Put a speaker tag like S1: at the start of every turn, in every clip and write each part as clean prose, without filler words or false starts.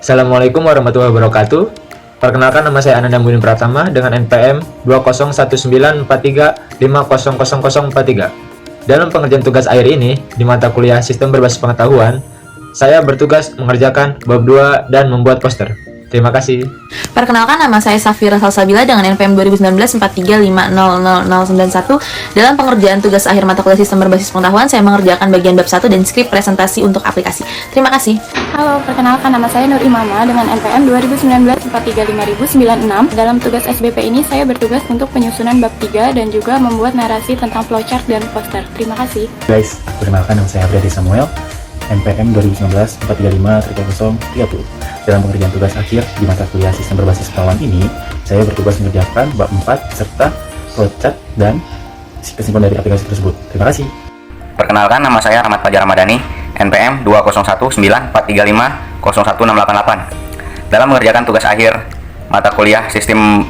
S1: Assalamualaikum warahmatullahi wabarakatuh. Perkenalkan, nama saya Ananda Budi Pratama dengan NPM 201943500043. Dalam pengerjaan tugas akhir ini di mata kuliah Sistem Berbasis Pengetahuan, saya bertugas mengerjakan bab 2 dan membuat poster. Terima kasih.
S2: Perkenalkan, nama saya Safira Salsabila dengan NPM 201943500091. Dalam pengerjaan tugas akhir mata kuliah Sistem Berbasis Pengetahuan, saya mengerjakan bagian bab 1 dan skrip presentasi untuk aplikasi. Terima kasih.
S3: Halo, perkenalkan, nama saya Nur Imama dengan NPM 2019435096. Dalam tugas SBP ini, saya bertugas untuk penyusunan bab 3 dan juga membuat narasi tentang flowchart dan poster. Terima kasih.
S4: Guys, perkenalkan, nama saya Brady Samuel, NPM 2019430030. Dalam pengerjaan tugas akhir di mata kuliah Sistem Berbasis Pengetahuan ini, saya bertugas mengerjakan bab 4 serta flowchart dan kesimpulan dari aplikasi tersebut. Terima kasih.
S5: Perkenalkan, nama saya Ahmad Fajar Ramadhani, NPM 201943501688. Dalam mengerjakan tugas akhir mata kuliah Sistem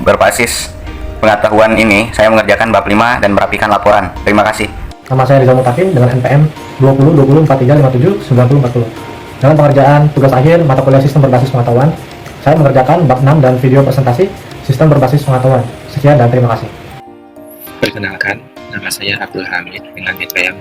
S5: Berbasis Pengetahuan ini, saya mengerjakan bab 5 dan merapikan laporan. Terima kasih.
S6: Nama saya Rizal Mutafin dengan NPM 202043579040. Dalam pengerjaan tugas akhir mata kuliah Sistem Berbasis Pengetahuan, saya mengerjakan bab 6 dan video presentasi Sistem Berbasis Pengetahuan. Sekian dan terima kasih.
S7: Perkenalkan, nama saya Abdul Hamid dengan NPM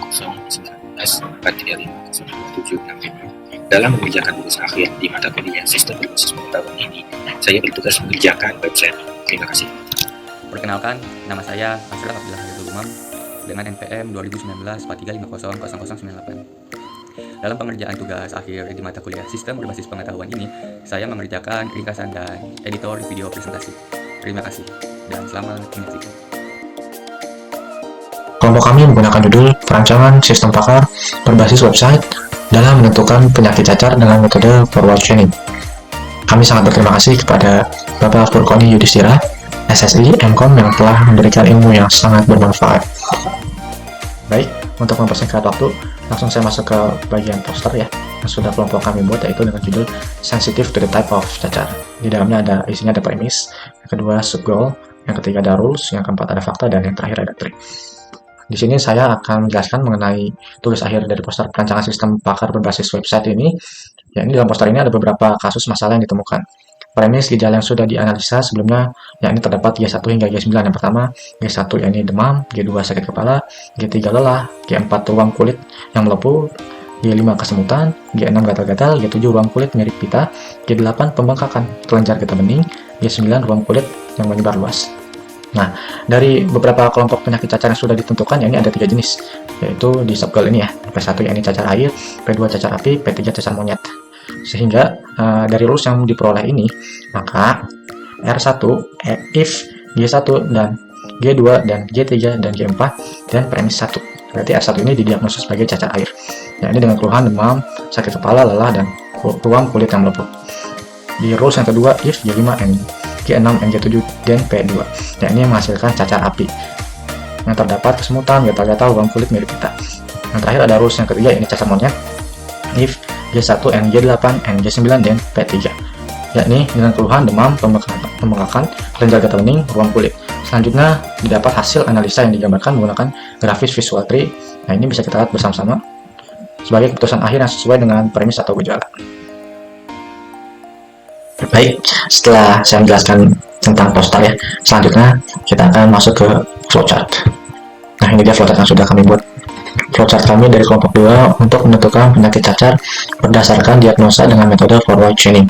S7: 201943502765. Dalam mengerjakan tugas akhir di mata kuliah Sistem Berbasis Pengetahuan ini, saya bertugas mengerjakan website. Terima kasih.
S8: Perkenalkan, nama saya Asraf Abdullah Hairul Umam dengan NPM 201943500098. Dalam pengerjaan tugas akhir di mata kuliah Sistem Berbasis Pengetahuan ini, saya mengerjakan ringkasan dan editor video presentasi. Terima kasih dan selamat menyaksikan.
S9: Kelompok kami menggunakan judul Perancangan Sistem Pakar Berbasis Website dalam menentukan penyakit cacar dengan metode forward chaining. Kami sangat berterima kasih kepada Bapak Furkoni Yudhistira, SSI MKOM, yang telah memberikan ilmu yang sangat bermanfaat. Baik, untuk mempersingkat waktu, langsung saya masuk ke bagian poster ya, yang sudah kelompok kami buat, yaitu dengan judul Sensitive to the Type of Cacar. Di dalamnya isinya ada premis, yang kedua subgoal, yang ketiga ada rules, yang keempat ada fakta, dan yang terakhir ada trik. Di sini saya akan menjelaskan mengenai tugas akhir dari poster perancangan sistem pakar berbasis website ini. Ya, ini dalam poster ini ada beberapa kasus masalah yang ditemukan. Premis gejala yang sudah dianalisa sebelumnya, yakni terdapat G1 hingga G9. Yang pertama, G1 yakni demam, G2 sakit kepala, G3 lelah, G4 ruam kulit yang melepuh, G5 kesemutan, G6 gatal-gatal, G7 ruam kulit mirip pita, G8 pembengkakan kelenjar getah bening, G9 ruam kulit yang menyebar luas. Nah, dari beberapa kelompok penyakit cacar yang sudah ditentukan, yakni ada 3 jenis, yaitu di subgoal ini ya. P1 yakni cacar air, P2 cacar api, P3 cacar monyet. Sehingga dari rules yang diperoleh ini, maka R1, if G1 dan G2 dan G3 dan G4 dan premis 1. Berarti R1 ini didiagnosis sebagai cacar air. Ya, ini dengan keluhan demam, sakit kepala, lelah, dan ruam kulit yang melepuh. Di rules yang kedua, if G5 and G6 and G7 dan P2. Ya, ini menghasilkan cacar api. Yang terdapat kesemutan, gatal-gatal, ruam kulit mirip pita. Yang terakhir ada rules yang ketiga, ini cacar monyet. If G1 and G8 and G9 dan P3, yakni dengan keluhan demam, pembengkakan, kelenjar getah bening, ruam kulit. Selanjutnya didapat hasil analisa yang digambarkan menggunakan grafis visual tree. Nah, ini bisa kita lihat bersama-sama sebagai keputusan akhir yang sesuai dengan premis atau gejala. Baik, setelah saya menjelaskan tentang poster ya, selanjutnya kita akan masuk ke flowchart. Nah, ini dia flowchart yang sudah kami buat. Flowchart kami dari kelompok 2 untuk menentukan penyakit cacar berdasarkan diagnosa dengan metode forward chaining.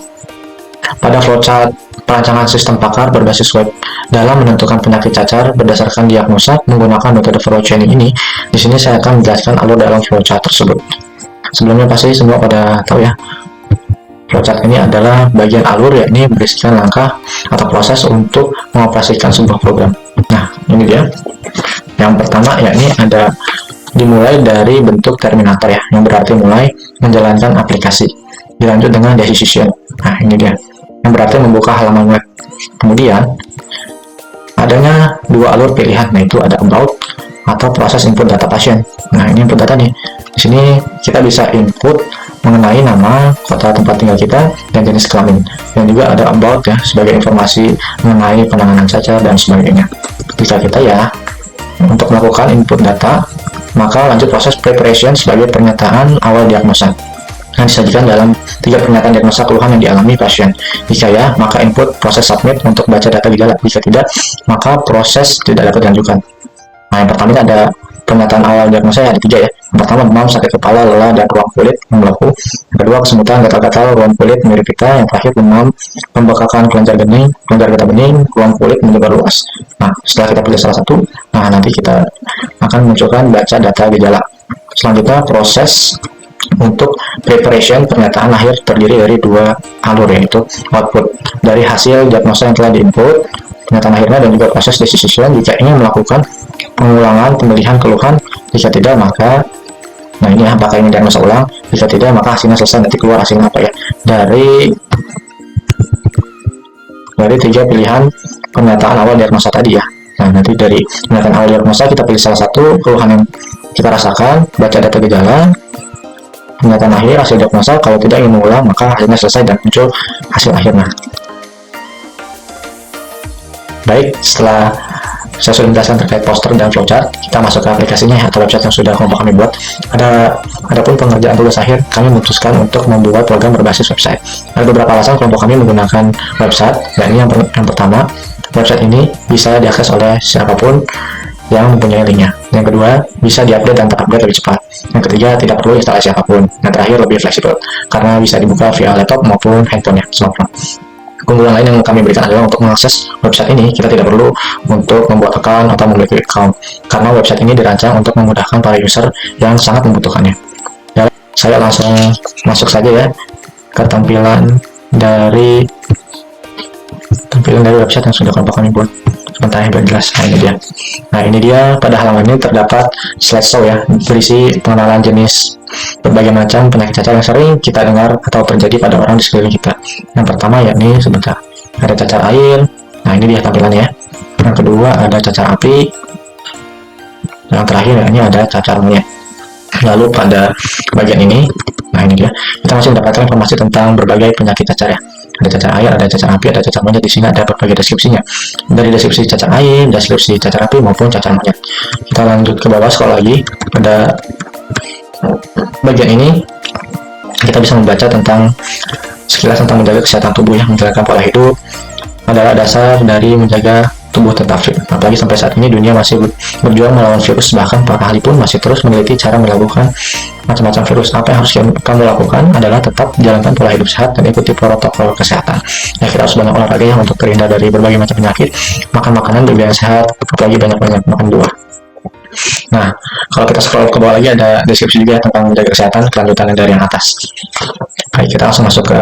S9: Pada flowchart perancangan sistem pakar berbasis web dalam menentukan penyakit cacar berdasarkan diagnosa menggunakan metode forward chaining ini, di sini saya akan menjelaskan alur dalam flowchart tersebut. Sebelumnya pasti semua pada tahu ya, flowchart ini adalah bagian alur, yakni berisikan langkah atau proses untuk mengoperasikan sebuah program. Nah, ini dia. Yang pertama yakni ada dimulai dari bentuk terminator ya, yang berarti mulai menjalankan aplikasi. Dilanjut dengan decision. Nah, ini dia, yang berarti membuka halaman web. Kemudian adanya 2 alur pilihan, yaitu ada about atau proses input data pasien. Nah, ini input data nih. Di sini kita bisa input mengenai nama, kota tempat tinggal kita, dan jenis kelamin. Dan juga ada about ya, sebagai informasi mengenai penanganan cacar dan sebagainya. Jika kita ya untuk melakukan input data, maka lanjut proses preparation sebagai pernyataan awal diagnosa. yang disajikan dalam 3 pernyataan diagnosa keluhan yang dialami pasien. Jika ya, maka input proses submit untuk baca data gejala. Jika tidak, maka proses tidak dapat dilanjutkan. Nah, yang pertama ini ada pernyataan awal diagnosa ada 3 ya. Yang pertama, demam, sakit kepala, lelah, dan ruam kulit melepuh. Yang kedua, kesemutan, gatal-gatal, ruam kulit mirip pita. Yang terakhir, demam, pembekakan kelenjar getah bening, ruam kulit menyebar luas. Nah, setelah kita pilih salah satu, nah nanti kita akan munculkan baca data gejala. Selanjutnya, proses untuk preparation pernyataan akhir terdiri dari 2 alur, yaitu output dari hasil diagnosa yang telah diinput, pernyataan akhirnya, dan juga proses decision jika ingin melakukan pengulangan pemilihan keluhan. Jika tidak, maka nah ini ya, apakah ini diagnosa ulang. Jika tidak, maka hasilnya selesai. Nanti keluar hasilnya apa ya, dari 3 pilihan pernyataan awal diagnosa tadi ya. Nah, nanti dari pernyataan awal diagnosa kita pilih salah satu keluhan yang kita rasakan, baca data gejala, pernyataan akhir, hasil diagnosa. Kalau tidak ingin mengulang, maka hasilnya selesai dan muncul hasil akhirnya. Baik, setelah saya sudah menjelaskan terkait poster dan flowchart, kita masuk ke aplikasinya atau website yang sudah kelompok kami buat. Adapun pengerjaan tugas akhir, kami memutuskan untuk membuat program berbasis website. Ada beberapa alasan kelompok kami menggunakan website, yakni yang pertama, website ini bisa diakses oleh siapapun yang mempunyai linknya. Yang kedua, bisa diupdate dan terupdate lebih cepat. Yang ketiga, tidak perlu instalasi apapun. Yang terakhir, lebih fleksibel karena bisa dibuka via laptop maupun handphone ya, smartphone. Keunggulan lain yang kami berikan adalah untuk mengakses website ini, kita tidak perlu untuk membuat account atau memiliki account, karena website ini dirancang untuk memudahkan para user yang sangat membutuhkannya. Ya, saya langsung masuk saja ya ke tampilan dari website yang sudah kelompok kami buat. Sebentar yang jelas. Nah, ini dia. Nah, ini dia, pada halaman ini terdapat slideshow ya, berisi pengenalan jenis berbagai macam penyakit cacar yang sering kita dengar atau terjadi pada orang di sekeliling kita. Yang pertama yakni sebentar, ada cacar air. Nah, ini dia tampilannya. Yang kedua ada cacar api. Yang terakhir yakni ada cacar monyet. Lalu pada bagian ini, nah ini dia, kita masih mendapatkan informasi tentang berbagai penyakit cacar ya. Ada cacar air, ada cacar api, ada cacar monyet. Di sini ada berbagai deskripsinya, dari deskripsi cacar air, deskripsi cacar api maupun cacar monyet. Kita lanjut ke bawah, scroll lagi. Pada bagian ini kita bisa membaca tentang sekilas tentang menjaga kesehatan tubuh yang menjalankan pola hidup adalah dasar dari menjaga tubuh tetap fit. Apalagi sampai saat ini dunia masih berjuang melawan virus, bahkan para ahli pun masih terus meneliti cara melakukan macam-macam virus. Apa yang harus kamu lakukan adalah tetap jalankan pola hidup sehat dan ikuti protokol kesehatan. Ya, kita harus banyak olahraga ya untuk terhindar dari berbagai macam penyakit, makan makanan bergizi sehat, apalagi banyak-banyak makan buah. Nah, kalau kita scroll ke bawah lagi ada deskripsi juga tentang menjaga kesehatan, kelanjutan dari yang atas. Baik, kita langsung masuk ke,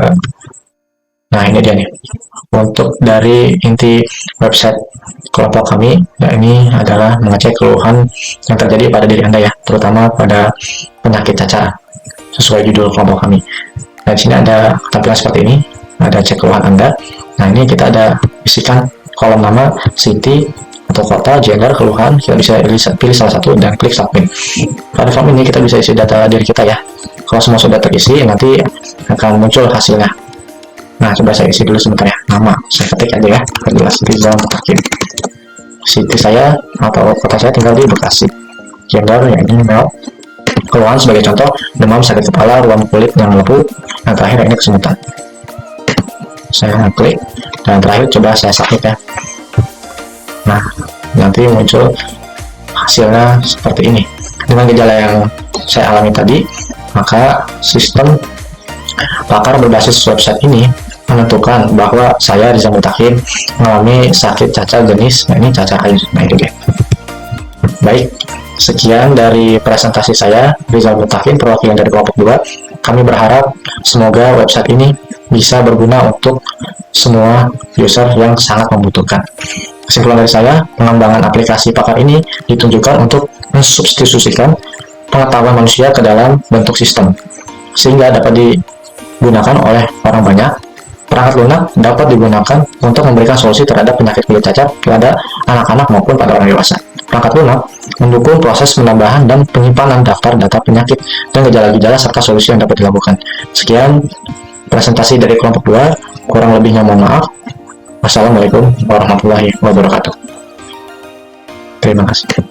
S9: nah ini dia nih, untuk dari inti website kelompok kami, ya ini adalah mengecek keluhan yang terjadi pada diri Anda ya, terutama pada penyakit cacar sesuai judul kelompok kami. Nah, di sini ada tampilan seperti ini, ada cek keluhan Anda. Nah, ini kita ada isikan kolom nama, city atau kota, gender, keluhan. Kita bisa pilih salah satu dan klik submit. Pada form ini kita bisa isi data diri kita ya. Kalau semua sudah terisi, nanti akan muncul hasilnya. Nah, coba saya isi dulu sebentar ya. Nama saya ketik aja ya, jelas Rizal Mutakin. City saya atau kota saya tinggal di Bekasi. Gender ya ini male. Keluhan sebagai contoh, demam, sakit kepala, ruam kulit yang melepuh. Yang terakhir ini kesemutan. Saya klik dan terakhir coba saya submit ya. Nah, nanti muncul hasilnya seperti ini. Dengan gejala yang saya alami tadi, maka sistem pakar berbasis website ini menentukan bahwa saya Rizal Mutakin mengalami sakit cacar jenis, nah ini cacar air. Nah ini dia. Baik, sekian dari presentasi saya, Rizal Mutakin, perwakilan dari kelompok 2. Kami berharap semoga website ini bisa berguna untuk semua user yang sangat membutuhkan. Kesimpulan dari saya, pengembangan aplikasi pakar ini ditunjukkan untuk mensubstitusikan pengetahuan manusia ke dalam bentuk sistem, sehingga dapat digunakan oleh orang banyak. Perangkat lunak dapat digunakan untuk memberikan solusi terhadap penyakit kulit cacar pada anak-anak maupun pada orang dewasa. Perangkat lunak mendukung proses penambahan dan penyimpanan daftar data penyakit dan gejala-gejala serta solusi yang dapat dilakukan. Sekian presentasi dari kelompok 2, kurang lebihnya mohon maaf. Wassalamualaikum warahmatullahi wabarakatuh. Terima kasih.